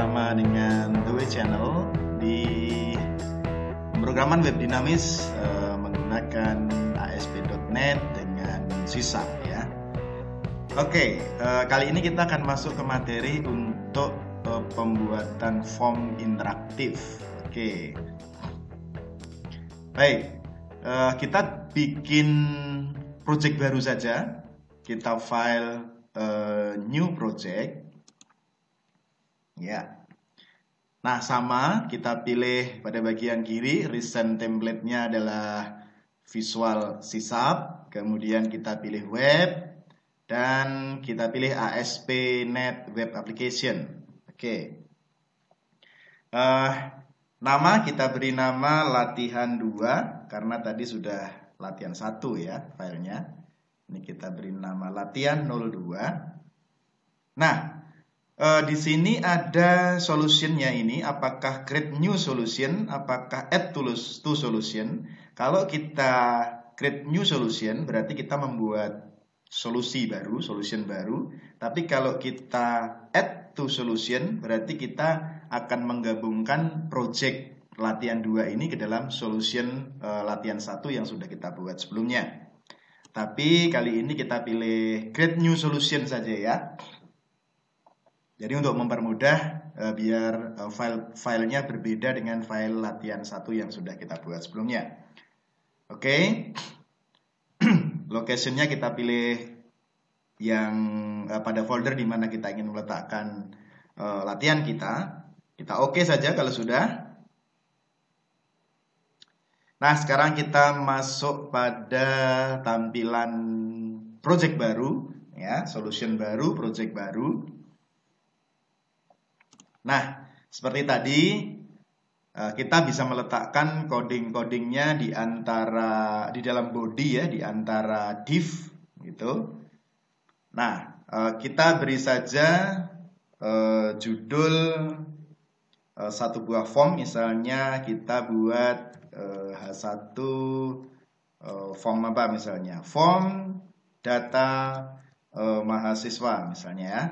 bersama dengan The Way Channel di pemrograman web dinamis menggunakan ASP.NET dengan C# ya. Oke, kali ini kita akan masuk ke materi untuk pembuatan form interaktif. Oke, baik, kita bikin project baru saja. Kita file new project. Ya. Nah, sama kita pilih pada bagian kiri, recent template-nya adalah Visual C#, kemudian kita pilih web dan kita pilih ASP.NET Web Application. Oke. Nama kita beri nama latihan 2 karena tadi sudah latihan 1 ya filenya. Ini kita beri nama latihan 02. Nah, di sini ada solutionnya ini, apakah create new solution, apakah add to solution. Kalau kita create new solution, berarti kita membuat solusi baru, solution baru. Tapi kalau kita add to solution, berarti kita akan menggabungkan project latihan 2 ini ke dalam solution latihan 1 yang sudah kita buat sebelumnya. Tapi kali ini kita pilih create new solution saja ya. Jadi untuk mempermudah biar filenya berbeda dengan file latihan 1 yang sudah kita buat sebelumnya. Oke. Location-nya kita pilih yang pada folder di mana kita ingin meletakkan latihan kita. Kita oke saja kalau sudah. Nah, sekarang kita masuk pada tampilan project baru ya, solution baru, project baru. Nah, seperti tadi kita bisa meletakkan coding-codingnya di dalam body ya, di antara div gitu. Nah, kita beri saja judul satu buah form, misalnya kita buat H1 form apa misalnya, form data mahasiswa misalnya ya.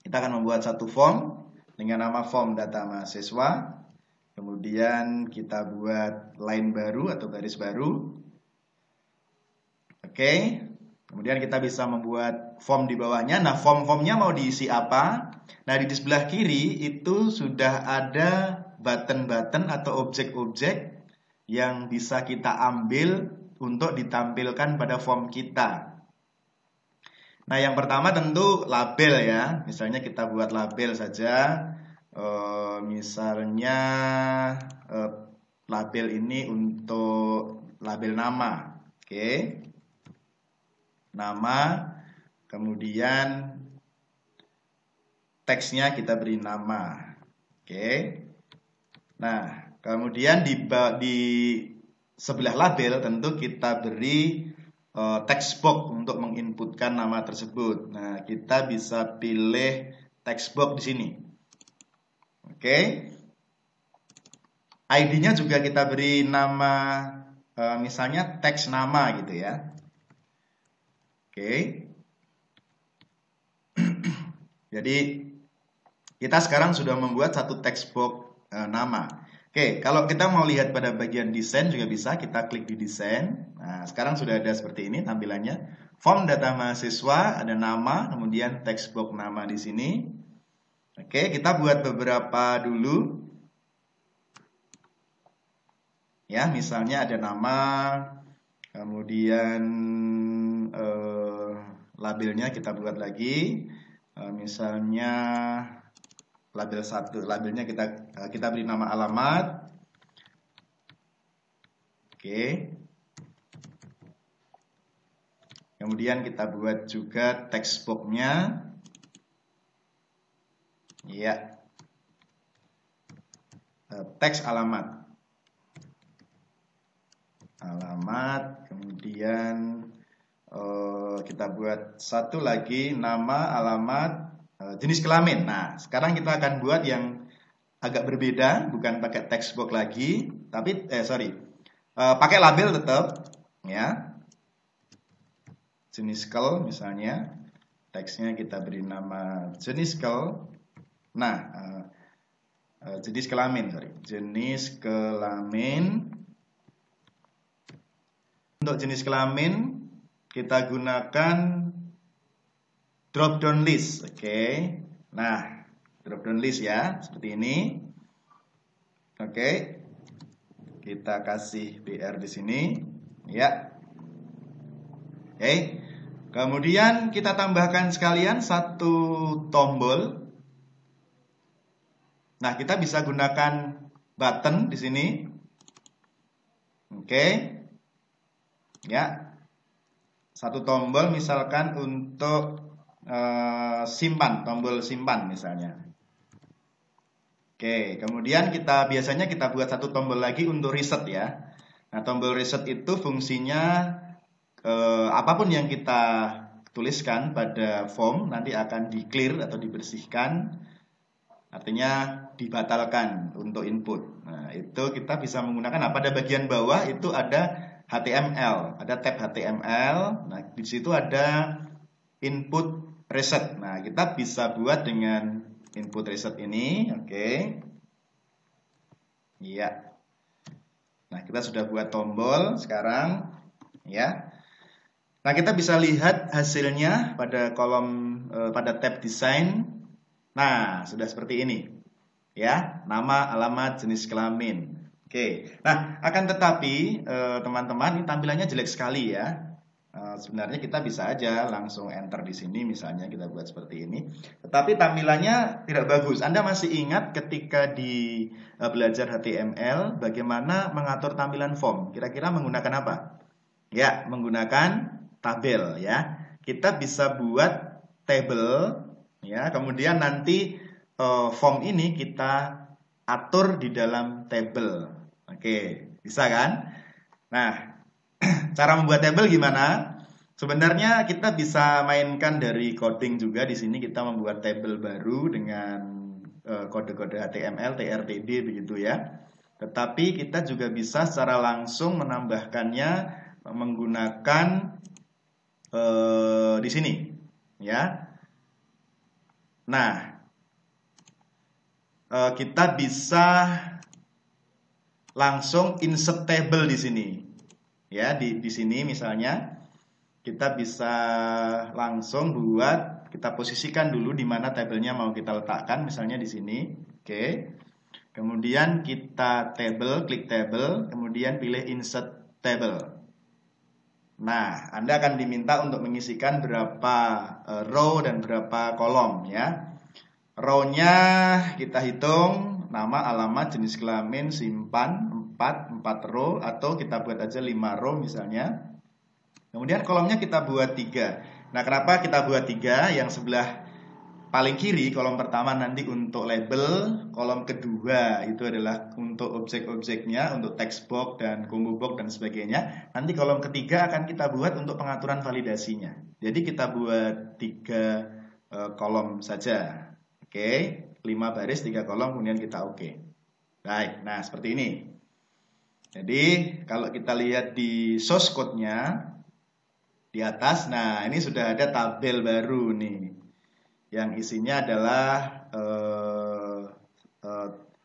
Kita akan membuat satu form dengan nama form data mahasiswa. Kemudian kita buat line baru atau garis baru. Oke. Kemudian kita bisa membuat form di bawahnya. Nah, form-formnya mau diisi apa? Nah, di sebelah kiri itu sudah ada button-button atau objek-objek yang bisa kita ambil untuk ditampilkan pada form kita. Nah, yang pertama tentu label ya. Misalnya kita buat label saja. Misalnya label ini untuk label nama. Oke. Nama. Kemudian teksnya kita beri nama. Oke. Nah, kemudian di sebelah label tentu kita beri text box untuk menginputkan nama tersebut. Nah, kita bisa pilih text box di sini. Oke. ID-nya juga kita beri nama misalnya teks nama gitu ya. Oke. Jadi kita sekarang sudah membuat satu text box nama. Oke, kalau kita mau lihat pada bagian desain juga bisa, kita klik di desain. Nah, sekarang sudah ada seperti ini tampilannya. Form data mahasiswa, ada nama, kemudian text box nama di sini. Oke, kita buat beberapa dulu. Ya, misalnya ada nama, kemudian labelnya kita buat lagi. Misalnya label 1, labelnya kita beri nama alamat. Oke. Kemudian kita buat juga text box-nya. Ya. Teks alamat. Alamat, kemudian kita buat satu lagi nama, alamat, jenis kelamin. Nah, sekarang kita akan buat yang agak berbeda, bukan pakai text box lagi, tapi pakai label tetap, ya. Jenis kel misalnya, teksnya kita beri nama jenis kel. Nah, jenis kelamin, jenis kelamin. Untuk jenis kelamin kita gunakan drop down list, oke. Nah, drop down list ya, seperti ini. Oke. Kita kasih BR di sini, ya. Oke. Kemudian kita tambahkan sekalian satu tombol. Nah, kita bisa gunakan button di sini. Oke. Ya. Satu tombol misalkan untuk simpan, tombol simpan misalnya. Oke, kemudian biasanya kita buat satu tombol lagi untuk reset ya. Nah, tombol reset itu fungsinya apapun yang kita tuliskan pada form nanti akan di-clear atau dibersihkan, artinya dibatalkan untuk input. Nah, itu kita bisa menggunakan pada bagian bawah itu ada HTML, ada tab HTML. Nah, di situ ada input reset. Nah, kita bisa buat dengan input reset ini, oke. Iya. Nah, kita sudah buat tombol sekarang, ya. Nah, kita bisa lihat hasilnya pada kolom pada tab desain. Nah, sudah seperti ini. Ya, nama, alamat, jenis kelamin. Oke. Nah, akan tetapi teman-teman, ini tampilannya jelek sekali ya. Sebenarnya kita bisa aja langsung enter di sini, misalnya kita buat seperti ini. Tetapi tampilannya tidak bagus. Anda masih ingat ketika di belajar HTML bagaimana mengatur tampilan form? Kira-kira menggunakan apa? Ya, menggunakan tabel ya. Kita bisa buat table ya, kemudian nanti form ini kita atur di dalam table. Oke, bisa kan? Nah, cara membuat table gimana? Sebenarnya kita bisa mainkan dari coding juga. Di sini kita membuat table baru dengan kode-kode HTML, TRTD begitu ya. Tetapi kita juga bisa secara langsung menambahkannya menggunakan di sini ya. Nah, kita bisa langsung insert table di sini ya. Di sini misalnya kita bisa langsung buat, kita posisikan dulu di mana tabelnya mau kita letakkan, misalnya di sini. Oke. Kemudian kita klik table, kemudian pilih insert table. Nah, Anda akan diminta untuk mengisikan berapa row dan berapa kolom ya. Row-nya kita hitung nama, alamat, jenis kelamin, simpan 4 row, atau kita buat aja 5 row misalnya. Kemudian kolomnya kita buat 3. Nah, kenapa kita buat 3? Yang sebelah paling kiri, kolom pertama nanti untuk label, kolom kedua itu adalah untuk objek-objeknya, untuk text box dan combo box dan sebagainya. Nanti kolom ketiga akan kita buat untuk pengaturan validasinya. Jadi kita buat 3 kolom saja. Oke, 5 baris, 3 kolom, kemudian kita oke. Baik, nah seperti ini. Jadi kalau kita lihat di source code-nya di atas, nah ini sudah ada tabel baru nih, yang isinya adalah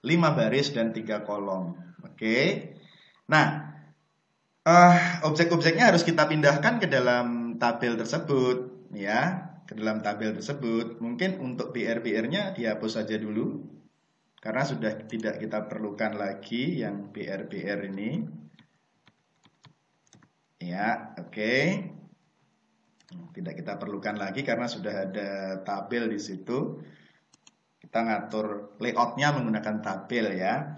5 baris dan 3 kolom. Oke. Nah, objek-objeknya harus kita pindahkan ke dalam tabel tersebut, ya, ke dalam tabel tersebut. Mungkin untuk BR-BR-nya dihapus saja dulu, karena sudah tidak kita perlukan lagi yang BR-BR ini. Ya, oke. Tidak kita perlukan lagi karena sudah ada tabel di situ. Kita ngatur layoutnya menggunakan tabel ya.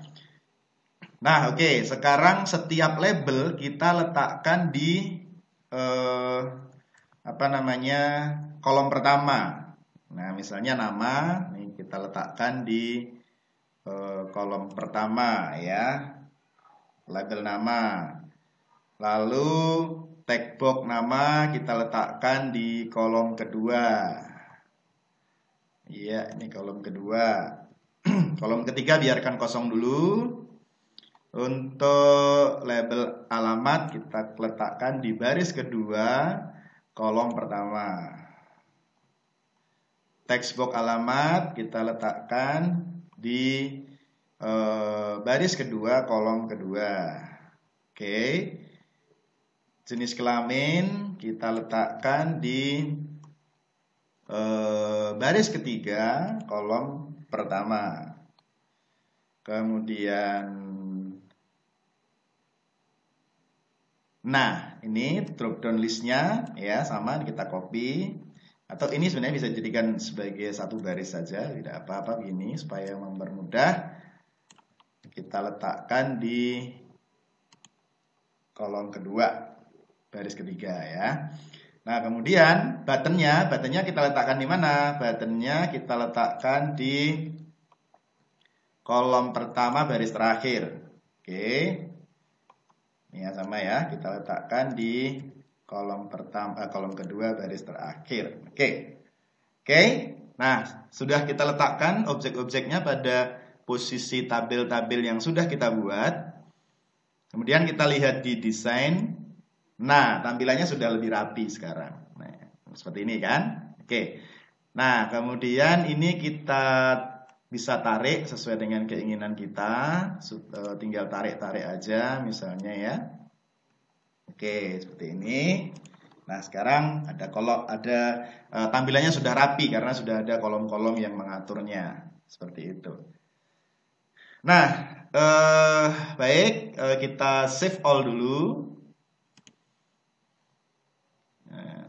Nah, oke. Sekarang setiap label kita letakkan di kolom pertama. Nah, misalnya nama, nih kita letakkan di kolom pertama ya. Label nama. Lalu text box nama kita letakkan di kolom kedua. Iya, ini kolom kedua. Kolom ketiga biarkan kosong dulu. Untuk label alamat kita letakkan di baris kedua, kolom pertama. text box alamat kita letakkan di baris kedua, kolom kedua. Oke. Jenis kelamin kita letakkan di baris ketiga, kolom pertama. Kemudian, nah ini drop down listnya ya sama, kita copy. Atau ini sebenarnya bisa dijadikan sebagai satu baris saja, tidak apa-apa begini supaya mempermudah. Kita letakkan di kolom kedua, baris ketiga ya. Nah kemudian buttonnya kita letakkan di mana? Buttonnya kita letakkan di kolom pertama baris terakhir. Oke, ini ya sama ya, kita letakkan di kolom pertama, kolom kedua baris terakhir. Oke. Nah sudah kita letakkan objek-objeknya pada posisi tabel-tabel yang sudah kita buat. Kemudian kita lihat di desain. Nah, tampilannya sudah lebih rapi sekarang. Nah, seperti ini kan? Oke. Nah, kemudian ini kita bisa tarik sesuai dengan keinginan kita. Tinggal tarik-tarik aja misalnya ya. Oke, seperti ini. Nah, sekarang ada tampilannya sudah rapi karena sudah ada kolom-kolom yang mengaturnya. Seperti itu. Nah, baik, kita save all dulu.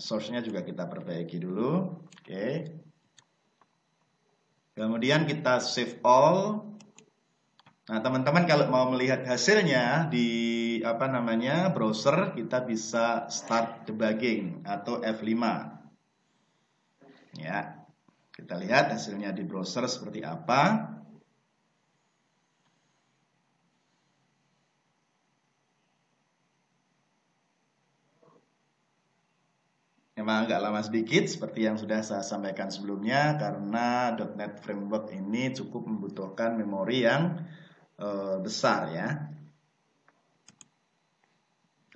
Source-nya juga kita perbaiki dulu. Oke. Kemudian kita save all. Nah, teman-teman kalau mau melihat hasilnya di browser, kita bisa start debugging atau F5. Ya. Kita lihat hasilnya di browser seperti apa. Memang agak lama sedikit seperti yang sudah saya sampaikan sebelumnya karena .NET Framework ini cukup membutuhkan memori yang besar ya.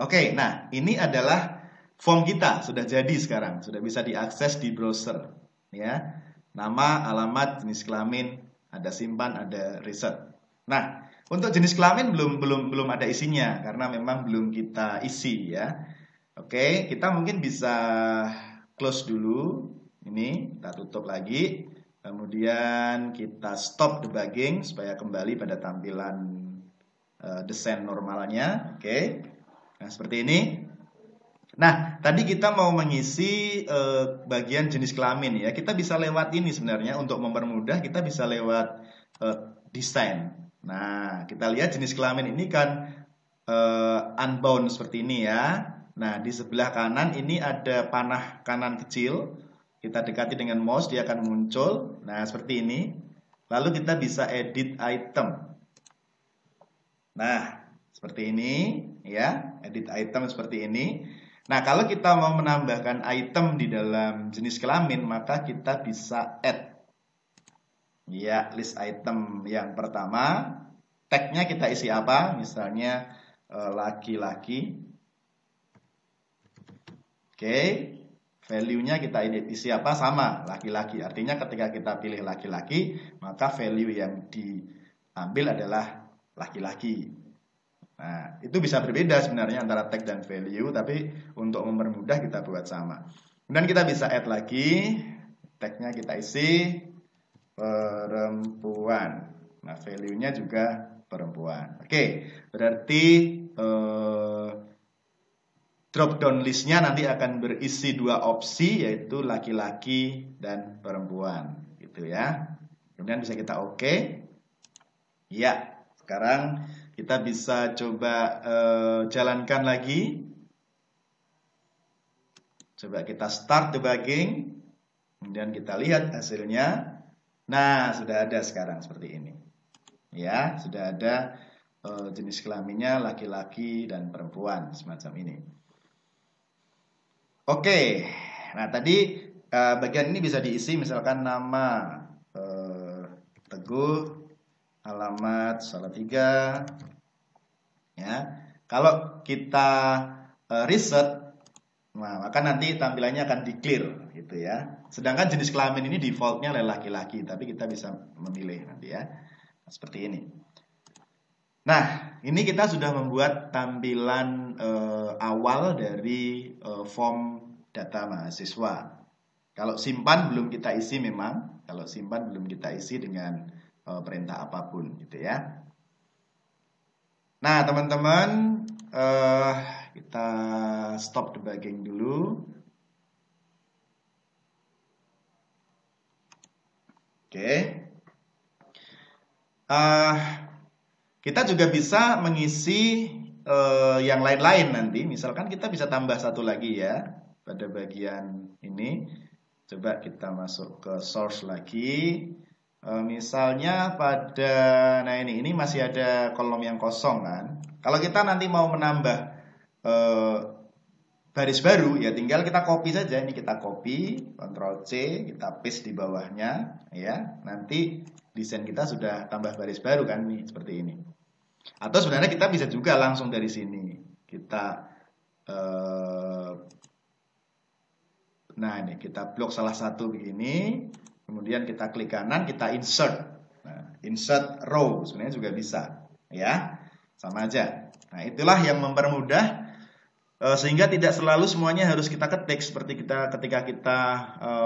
Oke, nah ini adalah form kita, sudah jadi sekarang, sudah bisa diakses di browser ya. Nama, alamat, jenis kelamin, ada simpan, ada reset. Nah, untuk jenis kelamin belum ada isinya karena memang belum kita isi ya. Oke, kita mungkin bisa close dulu. Ini kita tutup lagi. Kemudian kita stop debugging supaya kembali pada tampilan desain normalnya. Oke. Nah, seperti ini. Nah, tadi kita mau mengisi bagian jenis kelamin ya. Kita bisa lewat ini sebenarnya untuk mempermudah, kita bisa lewat desain. Nah, kita lihat jenis kelamin ini kan unbound seperti ini ya. Nah, di sebelah kanan ini ada panah kanan kecil. Kita dekati dengan mouse, dia akan muncul. Nah, seperti ini. Lalu kita bisa edit item. Nah, seperti ini ya. Edit item seperti ini. Nah, kalau kita mau menambahkan item di dalam jenis kelamin, maka kita bisa add. Ya, list item yang pertama. Tag-nya kita isi apa? Misalnya laki-laki. Oke, value-nya kita isi apa? Sama, laki-laki. Artinya ketika kita pilih laki-laki, maka value yang diambil adalah laki-laki. Nah, itu bisa berbeda sebenarnya antara tag dan value, tapi untuk mempermudah kita buat sama. Kemudian kita bisa add lagi, tag-nya kita isi perempuan. Nah, value-nya juga perempuan. Oke, berarti drop down listnya nanti akan berisi dua opsi, yaitu laki-laki dan perempuan, gitu ya. Kemudian bisa kita oke. Ya, sekarang kita bisa coba jalankan lagi. Coba kita start debugging. Kemudian kita lihat hasilnya. Nah, sudah ada sekarang seperti ini. Ya, sudah ada jenis kelaminnya laki-laki dan perempuan semacam ini. Oke, nah tadi bagian ini bisa diisi misalkan nama Teguh, alamat Salatiga. Ya, kalau kita reset, Nah, maka nanti tampilannya akan di-clear gitu ya. Sedangkan jenis kelamin ini defaultnya adalah laki-laki, tapi kita bisa memilih nanti ya. Seperti ini. Nah, ini kita sudah membuat tampilan awal dari form data mahasiswa. Kalau simpan belum kita isi memang, kalau simpan belum kita isi dengan perintah apapun gitu ya. Nah, teman-teman, kita stop debugging dulu. Oke. Kita juga bisa mengisi yang lain-lain nanti. Misalkan kita bisa tambah satu lagi ya pada bagian ini. Coba kita masuk ke source lagi. Misalnya pada, nah ini masih ada kolom yang kosong kan. Kalau kita nanti mau menambah baris baru ya tinggal kita copy saja. Ini kita copy, Ctrl C, kita paste di bawahnya ya. Nanti desain kita sudah tambah baris baru kan nih seperti ini. Atau sebenarnya kita bisa juga langsung dari sini. Kita nah ini kita blok salah satu begini. Kemudian kita klik kanan, kita insert. Nah, insert row sebenarnya juga bisa, ya, sama aja. Nah, itulah yang mempermudah sehingga tidak selalu semuanya harus kita ketik seperti ketika kita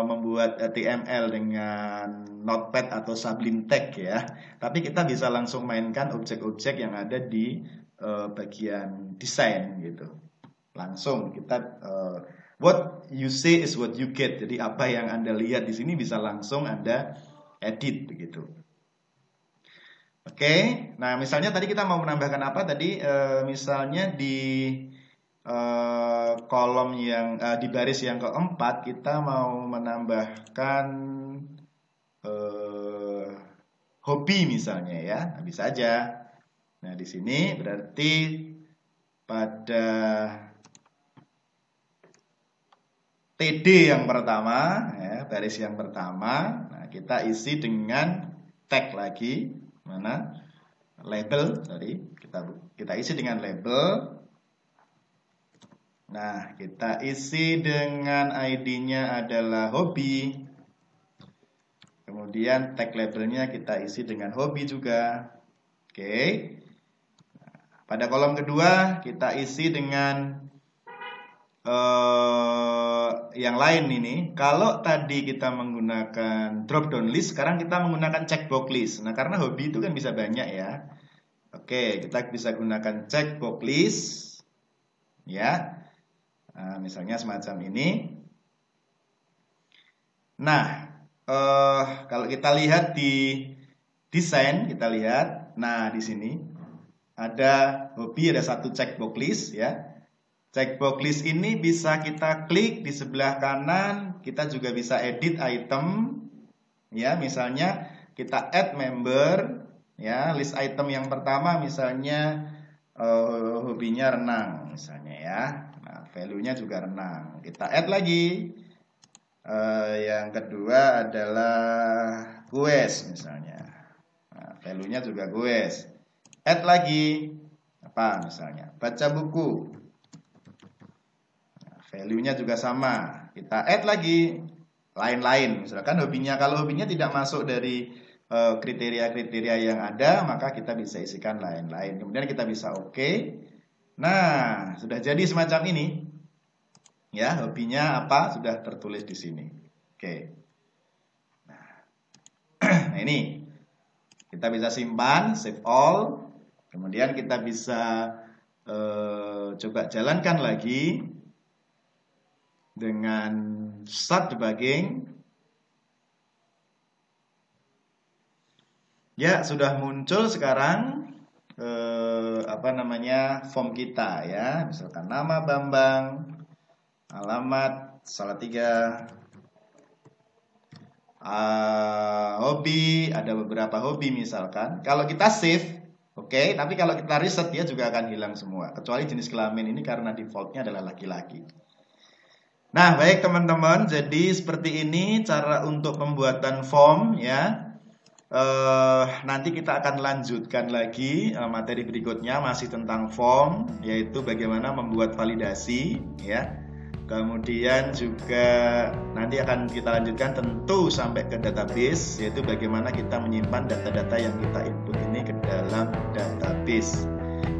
membuat HTML dengan Notepad atau Sublime Text ya. Tapi kita bisa langsung mainkan objek-objek yang ada di bagian desain gitu. Langsung kita what you see is what you get. Jadi apa yang Anda lihat di sini bisa langsung Anda edit begitu. Oke, nah misalnya tadi kita mau menambahkan apa tadi? Misalnya di kolom yang di baris yang keempat kita mau menambahkan hobi misalnya ya, nah, bisa aja. Nah di sini berarti pada TD yang pertama, ya, baris yang pertama, nah, kita isi dengan tag lagi, mana label, sorry, kita isi dengan label. Nah, kita isi dengan ID-nya adalah hobi. Kemudian tag labelnya kita isi dengan hobi juga. Oke. Nah, pada kolom kedua kita isi dengan yang lain ini. Kalau tadi kita menggunakan drop down list, sekarang kita menggunakan checkbox list. Nah, karena hobi itu kan bisa banyak ya. Oke, kita bisa gunakan checkbox list. Ya. Nah, misalnya semacam ini. Nah, kalau kita lihat di desain, kita lihat. Nah, di sini ada hobi, ada satu checkbox list ya. Checkbox list ini bisa kita klik di sebelah kanan, kita juga bisa edit item, ya misalnya kita add member, ya list item yang pertama misalnya hobinya renang, misalnya ya, nah value-nya juga renang, kita add lagi, yang kedua adalah goes misalnya, nah, value-nya juga goes, add lagi apa misalnya baca buku. Value-nya juga sama. Kita add lagi lain-lain. Misalkan hobinya, kalau hobinya tidak masuk dari kriteria-kriteria yang ada, maka kita bisa isikan lain-lain. Kemudian kita bisa oke. Nah, sudah jadi semacam ini. Ya, hobinya apa? Sudah tertulis di sini. Oke. Nah, ini kita bisa simpan, save all. Kemudian kita bisa coba jalankan lagi. Dengan start debugging, ya sudah muncul sekarang form kita ya, misalkan nama Bambang, alamat Salatiga, hobi, ada beberapa hobi misalkan. Kalau kita save, oke, tapi kalau kita reset dia juga akan hilang semua, kecuali jenis kelamin ini karena defaultnya adalah laki-laki. Nah, baik teman-teman, jadi seperti ini cara untuk pembuatan form ya. Nanti kita akan lanjutkan lagi materi berikutnya masih tentang form, yaitu bagaimana membuat validasi ya. Kemudian juga nanti akan kita lanjutkan tentu sampai ke database, yaitu bagaimana kita menyimpan data-data yang kita input ini ke dalam database.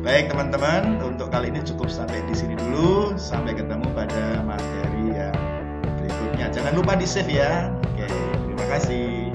Baik teman-teman, untuk kali ini cukup sampai di sini dulu. Sampai ketemu pada materi yang berikutnya. Jangan lupa di save ya. Oke, terima kasih.